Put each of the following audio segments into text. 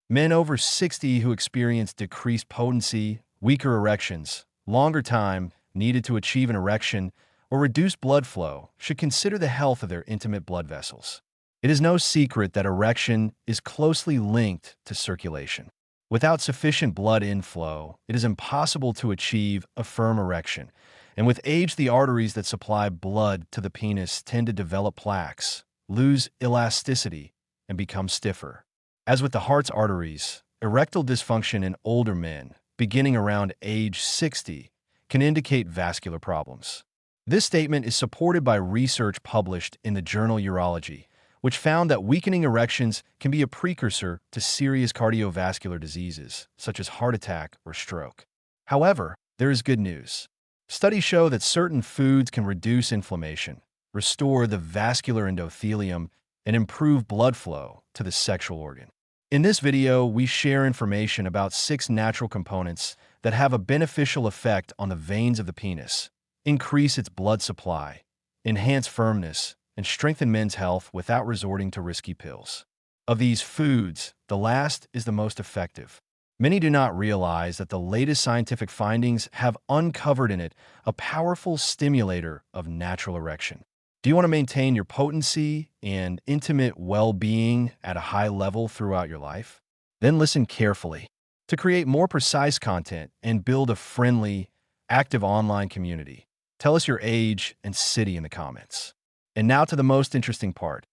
Men over 60 who experience decreased potency, weaker erections, longer time needed to achieve an erection, or reduced blood flow should consider the health of their intimate blood vessels. It is no secret that erection is closely linked to circulation. Without sufficient blood inflow, it is impossible to achieve a firm erection, and with age, the arteries that supply blood to the penis tend to develop plaques, lose elasticity, and become stiffer. As with the heart's arteries, erectile dysfunction in older men, beginning around age 60, can indicate vascular problems. This statement is supported by research published in the journal Urology, which found that weakening erections can be a precursor to serious cardiovascular diseases, such as heart attack or stroke. However, there is good news. Studies show that certain foods can reduce inflammation, restore the vascular endothelium, and improve blood flow to the sexual organ. In this video, we share information about 6 natural components that have a beneficial effect on the veins of the penis, increase its blood supply, enhance firmness, and strengthen men's health without resorting to risky pills. Of these foods, the last is the most effective. Many do not realize that the latest scientific findings have uncovered in it a powerful stimulator of natural erection. Do you want to maintain your potency and intimate well-being at a high level throughout your life? Then listen carefully. To create more precise content and build a friendly, active online community, tell us your age and city in the comments. And now to the most interesting part.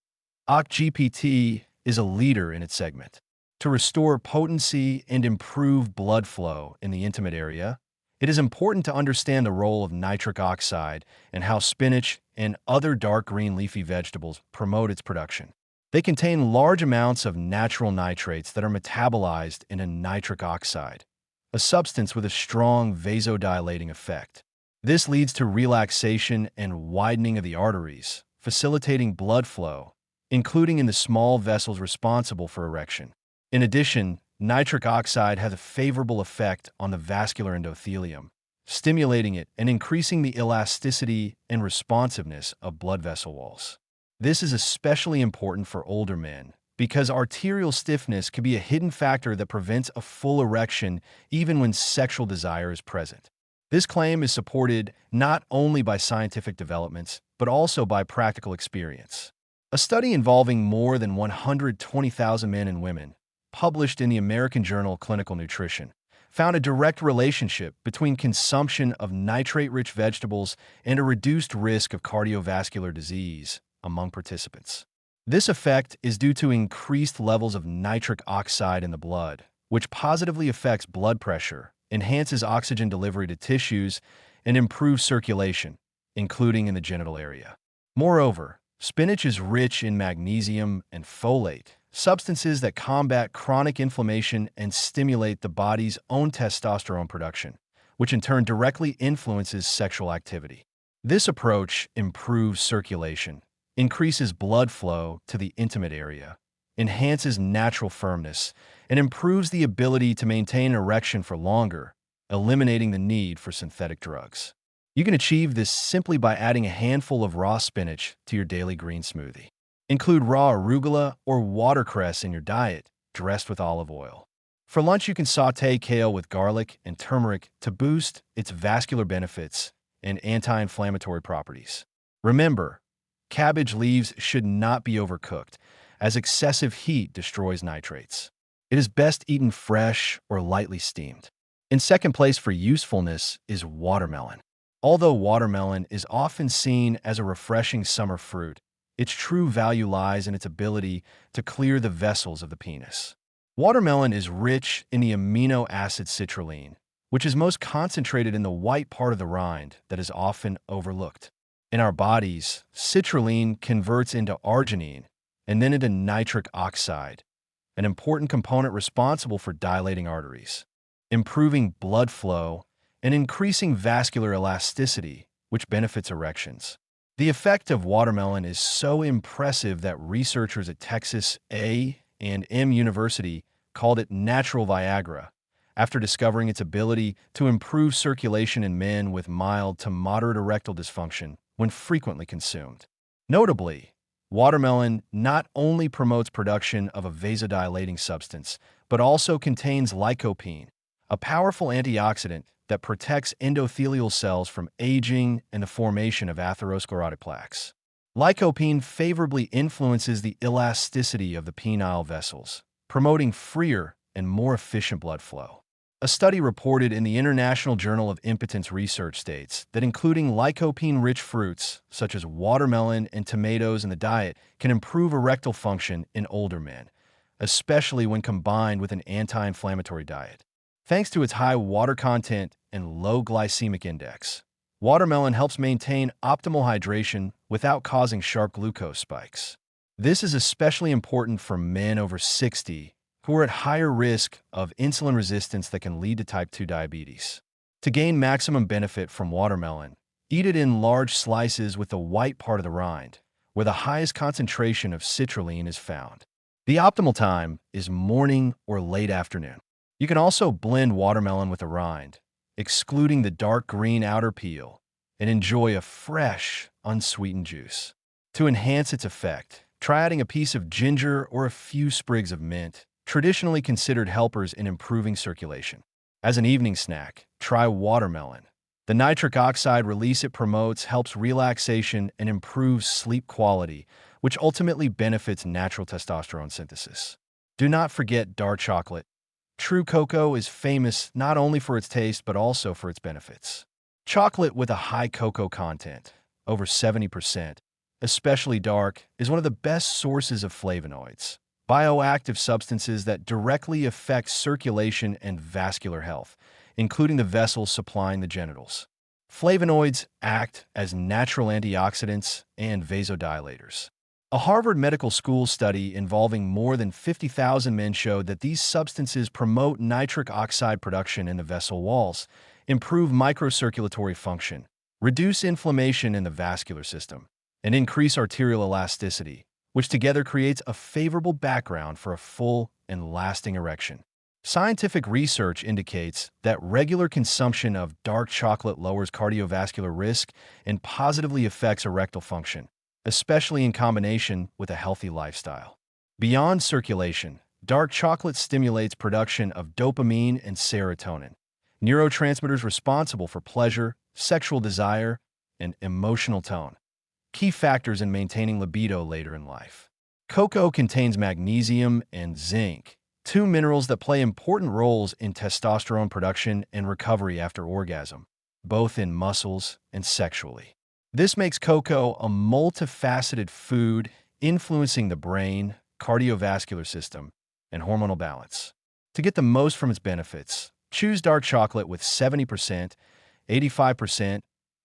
OCGPT is a leader in its segment. To restore potency and improve blood flow in the intimate area, it is important to understand the role of nitric oxide and how spinach and other dark green leafy vegetables promote its production. They contain large amounts of natural nitrates that are metabolized into nitric oxide, a substance with a strong vasodilating effect. This leads to relaxation and widening of the arteries, facilitating blood flow, including in the small vessels responsible for erection. In addition, nitric oxide has a favorable effect on the vascular endothelium, stimulating it and increasing the elasticity and responsiveness of blood vessel walls. This is especially important for older men because arterial stiffness can be a hidden factor that prevents a full erection even when sexual desire is present. This claim is supported not only by scientific developments, but also by practical experience. A study involving more than 120,000 men and women, published in the American Journal of Clinical Nutrition, found a direct relationship between consumption of nitrate-rich vegetables and a reduced risk of cardiovascular disease among participants. This effect is due to increased levels of nitric oxide in the blood, which positively affects blood pressure, enhances oxygen delivery to tissues, and improves circulation, including in the genital area. Moreover, spinach is rich in magnesium and folate, substances that combat chronic inflammation and stimulate the body's own testosterone production, which in turn directly influences sexual activity. This approach improves circulation, increases blood flow to the intimate area, enhances natural firmness, and improves the ability to maintain an erection for longer, eliminating the need for synthetic drugs. You can achieve this simply by adding a handful of raw spinach to your daily green smoothie. Include raw arugula or watercress in your diet, dressed with olive oil. For lunch, you can sauté kale with garlic and turmeric to boost its vascular benefits and anti-inflammatory properties. Remember, cabbage leaves should not be overcooked, as excessive heat destroys nitrates. It is best eaten fresh or lightly steamed. In second place for usefulness is watermelon. Although watermelon is often seen as a refreshing summer fruit, its true value lies in its ability to clear the vessels of the penis. Watermelon is rich in the amino acid citrulline, which is most concentrated in the white part of the rind that is often overlooked. In our bodies, citrulline converts into arginine and then into nitric oxide, an important component responsible for dilating arteries, improving blood flow, and increasing vascular elasticity, which benefits erections. The effect of watermelon is so impressive that researchers at Texas A&M University called it natural Viagra, after discovering its ability to improve circulation in men with mild to moderate erectile dysfunction when frequently consumed. Notably, watermelon not only promotes production of a vasodilating substance, but also contains lycopene, a powerful antioxidant that protects endothelial cells from aging and the formation of atherosclerotic plaques. Lycopene favorably influences the elasticity of the penile vessels, promoting freer and more efficient blood flow. A study reported in the International Journal of Impotence Research states that including lycopene-rich fruits, such as watermelon and tomatoes in the diet, can improve erectile function in older men, especially when combined with an anti-inflammatory diet. Thanks to its high water content and low glycemic index, watermelon helps maintain optimal hydration without causing sharp glucose spikes. This is especially important for men over 60 who are at higher risk of insulin resistance that can lead to type 2 diabetes. To gain maximum benefit from watermelon, eat it in large slices with the white part of the rind, where the highest concentration of citrulline is found. The optimal time is morning or late afternoon. You can also blend watermelon with the rind, excluding the dark green outer peel, and enjoy a fresh, unsweetened juice. To enhance its effect, try adding a piece of ginger or a few sprigs of mint, traditionally considered helpers in improving circulation. As an evening snack, try watermelon. The nitric oxide release it promotes helps relaxation and improves sleep quality, which ultimately benefits natural testosterone synthesis. Do not forget dark chocolate. True cocoa is famous not only for its taste but also for its benefits. Chocolate with a high cocoa content, over 70%, especially dark, is one of the best sources of flavonoids, bioactive substances that directly affect circulation and vascular health, including the vessels supplying the genitals. Flavonoids act as natural antioxidants and vasodilators. A Harvard Medical School study involving more than 50,000 men showed that these substances promote nitric oxide production in the vessel walls, improve microcirculatory function, reduce inflammation in the vascular system, and increase arterial elasticity, which together creates a favorable background for a full and lasting erection. Scientific research indicates that regular consumption of dark chocolate lowers cardiovascular risk and positively affects erectile function, especially in combination with a healthy lifestyle. Beyond circulation, dark chocolate stimulates production of dopamine and serotonin, neurotransmitters responsible for pleasure, sexual desire, and emotional tone, key factors in maintaining libido later in life. Cocoa contains magnesium and zinc, two minerals that play important roles in testosterone production and recovery after orgasm, both in muscles and sexually. This makes cocoa a multifaceted food influencing the brain, cardiovascular system, and hormonal balance. To get the most from its benefits, choose dark chocolate with 70%, 85%,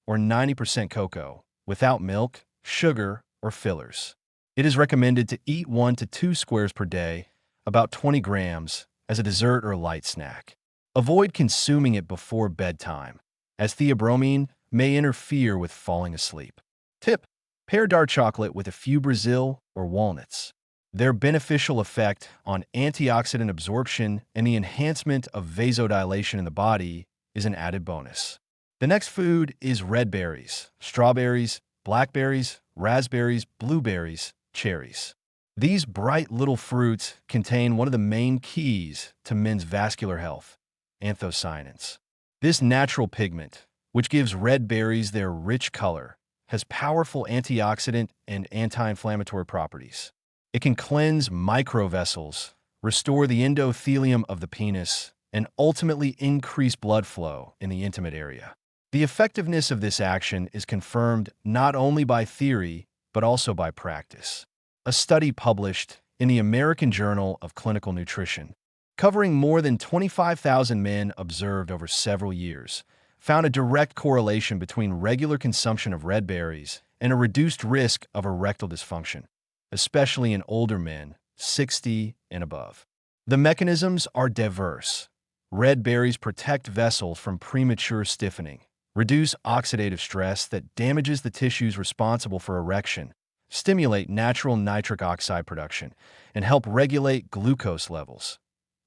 or 90% cocoa, without milk, sugar, or fillers. It is recommended to eat 1 to 2 squares per day, about 20 grams, as a dessert or light snack. Avoid consuming it before bedtime, as theobromine may interfere with falling asleep. Tip: pair dark chocolate with a few Brazil or walnuts. Their beneficial effect on antioxidant absorption and the enhancement of vasodilation in the body is an added bonus. The next food is red berries, strawberries, blackberries, raspberries, blueberries, cherries. These bright little fruits contain one of the main keys to men's vascular health, anthocyanins. This natural pigment, which gives red berries their rich color, has powerful antioxidant and anti-inflammatory properties. It can cleanse microvessels, restore the endothelium of the penis, and ultimately increase blood flow in the intimate area. The effectiveness of this action is confirmed not only by theory, but also by practice. A study published in the American Journal of Clinical Nutrition, covering more than 25,000 men observed over several years, found a direct correlation between regular consumption of red berries and a reduced risk of erectile dysfunction, especially in older men, 60 and above. The mechanisms are diverse. Red berries protect vessels from premature stiffening, reduce oxidative stress that damages the tissues responsible for erection, stimulate natural nitric oxide production, and help regulate glucose levels,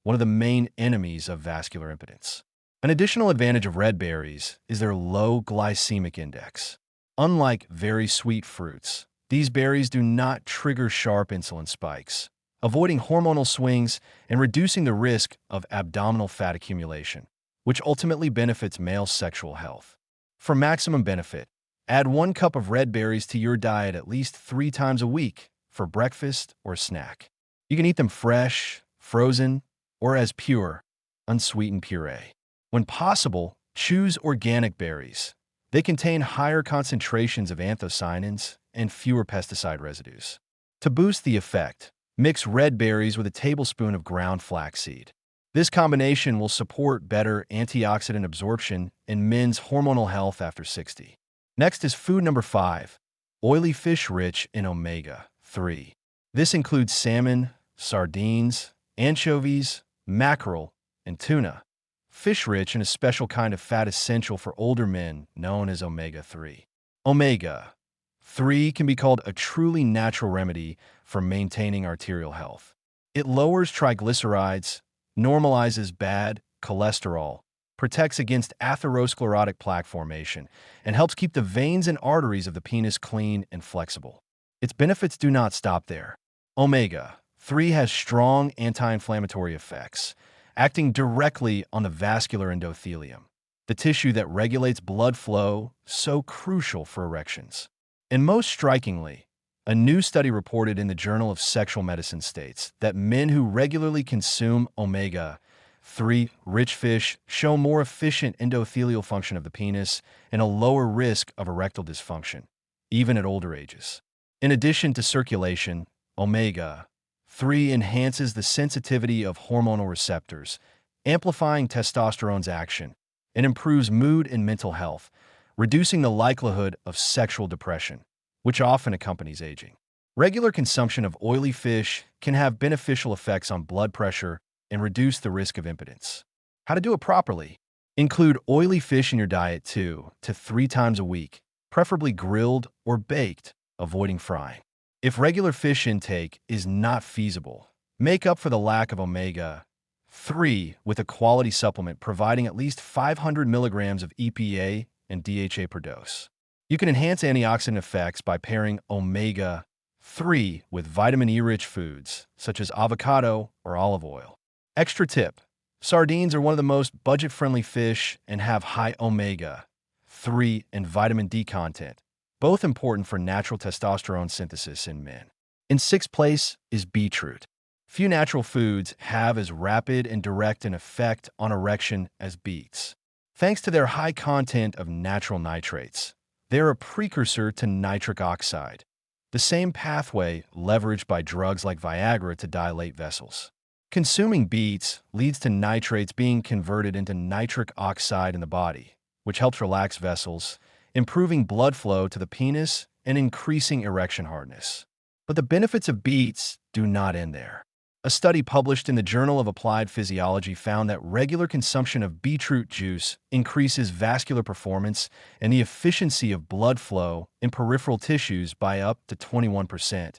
one of the main enemies of vascular impotence. An additional advantage of red berries is their low glycemic index. Unlike very sweet fruits, these berries do not trigger sharp insulin spikes, avoiding hormonal swings and reducing the risk of abdominal fat accumulation, which ultimately benefits male sexual health. For maximum benefit, add 1 cup of red berries to your diet at least 3 times a week for breakfast or snack. You can eat them fresh, frozen, or as pure, unsweetened puree. When possible, choose organic berries. They contain higher concentrations of anthocyanins and fewer pesticide residues. To boost the effect, mix red berries with a tablespoon of ground flaxseed. This combination will support better antioxidant absorption in men's hormonal health after 60. Next is food number 5, oily fish rich in omega-3. This includes salmon, sardines, anchovies, mackerel, and tuna. Fish rich in a special kind of fat essential for older men known as omega-3. Omega-3 can be called a truly natural remedy for maintaining arterial health. It lowers triglycerides, normalizes bad cholesterol, protects against atherosclerotic plaque formation, and helps keep the veins and arteries of the penis clean and flexible. Its benefits do not stop there. Omega-3 has strong anti-inflammatory effects, acting directly on the vascular endothelium, the tissue that regulates blood flow, so crucial for erections. And most strikingly, a new study reported in the Journal of Sexual Medicine states that men who regularly consume omega-3 rich fish show more efficient endothelial function of the penis and a lower risk of erectile dysfunction, even at older ages. In addition to circulation, omega-3 enhances the sensitivity of hormonal receptors, amplifying testosterone's action, and improves mood and mental health, reducing the likelihood of sexual depression, which often accompanies aging. Regular consumption of oily fish can have beneficial effects on blood pressure and reduce the risk of impotence. How to do it properly? Include oily fish in your diet 2 to 3 times a week, preferably grilled or baked, avoiding frying. If regular fish intake is not feasible, make up for the lack of omega-3 with a quality supplement providing at least 500 milligrams of EPA and DHA per dose. You can enhance antioxidant effects by pairing omega-3 with vitamin E-rich foods, such as avocado or olive oil. Extra tip: sardines are one of the most budget-friendly fish and have high omega-3 and vitamin D content, both important for natural testosterone synthesis in men. In 6th place is beetroot. Few natural foods have as rapid and direct an effect on erection as beets. Thanks to their high content of natural nitrates, they are a precursor to nitric oxide, the same pathway leveraged by drugs like Viagra to dilate vessels. Consuming beets leads to nitrates being converted into nitric oxide in the body, which helps relax vessels, improving blood flow to the penis and increasing erection hardness. But the benefits of beets do not end there. A study published in the Journal of Applied Physiology found that regular consumption of beetroot juice increases vascular performance and the efficiency of blood flow in peripheral tissues by up to 21%,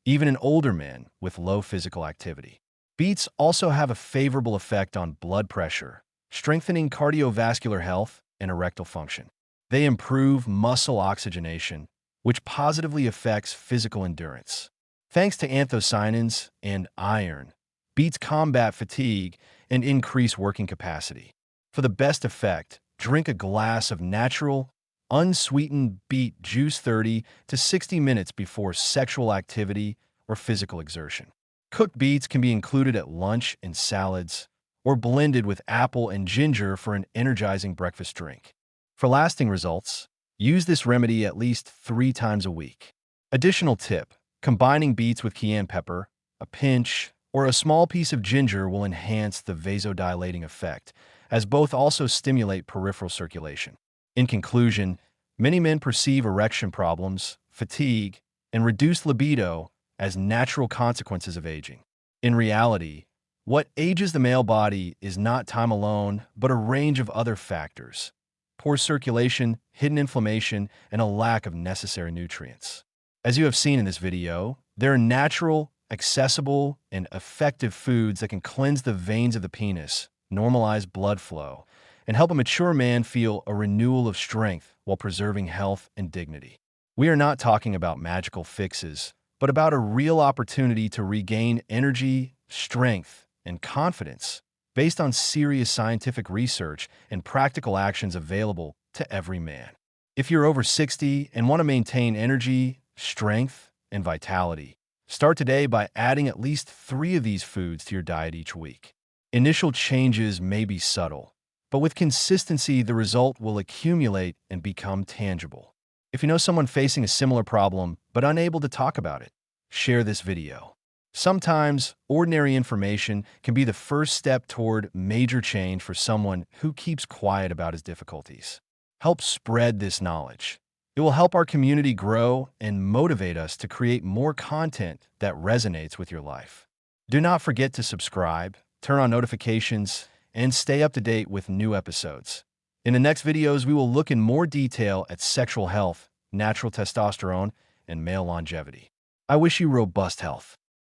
even in older men with low physical activity. Beets also have a favorable effect on blood pressure, strengthening cardiovascular health and erectile function. They improve muscle oxygenation, which positively affects physical endurance. Thanks to anthocyanins and iron, beets combat fatigue and increase working capacity. For the best effect, drink a glass of natural, unsweetened beet juice 30 to 60 minutes before sexual activity or physical exertion. Cooked beets can be included at lunch in salads or blended with apple and ginger for an energizing breakfast drink. For lasting results, use this remedy at least 3 times a week. Additional tip: combining beets with cayenne pepper, a pinch, or a small piece of ginger will enhance the vasodilating effect, as both also stimulate peripheral circulation. In conclusion, many men perceive erection problems, fatigue, and reduced libido as natural consequences of aging. In reality, what ages the male body is not time alone, but a range of other factors: poor circulation, hidden inflammation, and a lack of necessary nutrients. As you have seen in this video, there are natural, accessible, and effective foods that can cleanse the veins of the penis, normalize blood flow, and help a mature man feel a renewal of strength while preserving health and dignity. We are not talking about magical fixes, but about a real opportunity to regain energy, strength, and confidence based on serious scientific research and practical actions available to every man. If you're over 60 and want to maintain energy, strength, and vitality, start today by adding at least 3 of these foods to your diet each week. Initial changes may be subtle, but with consistency, the result will accumulate and become tangible. If you know someone facing a similar problem but unable to talk about it, share this video. Sometimes, ordinary information can be the first step toward major change for someone who keeps quiet about his difficulties. Help spread this knowledge. It will help our community grow and motivate us to create more content that resonates with your life. Do not forget to subscribe, turn on notifications, and stay up to date with new episodes. In the next videos, we will look in more detail at sexual health, natural testosterone, and male longevity. I wish you robust health.